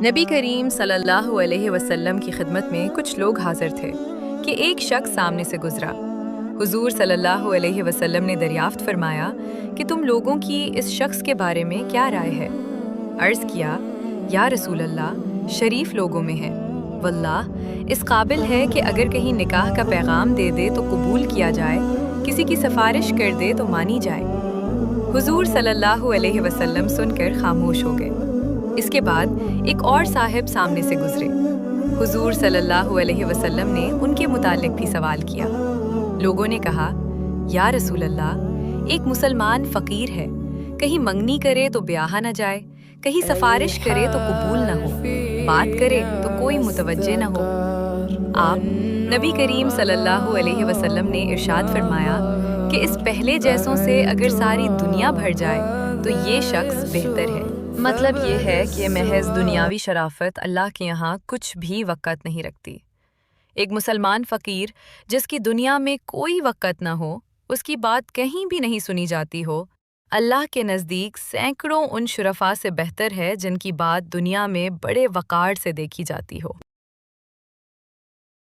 نبی کریم صلی اللہ علیہ وسلم کی خدمت میں کچھ لوگ حاضر تھے کہ ایک شخص سامنے سے گزرا۔ حضور صلی اللہ علیہ وسلم نے دریافت فرمایا کہ تم لوگوں کی اس شخص کے بارے میں کیا رائے ہے؟ عرض کیا، یا رسول اللہ، شریف لوگوں میں ہے، واللہ اس قابل ہے کہ اگر کہیں نکاح کا پیغام دے دے تو قبول کیا جائے، کسی کی سفارش کر دے تو مانی جائے۔ حضور صلی اللہ علیہ وسلم سن کر خاموش ہو گئے۔ اس کے بعد ایک اور صاحب سامنے سے گزرے۔ حضور صلی اللہ علیہ وسلم نے ان کے متعلق بھی سوال کیا۔ لوگوں نے کہا، یا رسول اللہ، ایک مسلمان فقیر ہے، کہیں منگنی کرے تو بیاہ نہ جائے، کہیں سفارش کرے تو قبول نہ ہو، بات کرے تو کوئی متوجہ نہ ہو۔ آپ نبی کریم صلی اللہ علیہ وسلم نے ارشاد فرمایا کہ اس پہلے جیسوں سے اگر ساری دنیا بھر جائے تو یہ شخص بہتر ہے۔ مطلب یہ ہے کہ محض دنیاوی شرافت اللہ کے یہاں کچھ بھی وقت نہیں رکھتی۔ ایک مسلمان فقیر جس کی دنیا میں کوئی وقت نہ ہو، اس کی بات کہیں بھی نہیں سنی جاتی ہو، اللہ کے نزدیک سینکڑوں ان شرفاء سے بہتر ہے جن کی بات دنیا میں بڑے وقار سے دیکھی جاتی ہو۔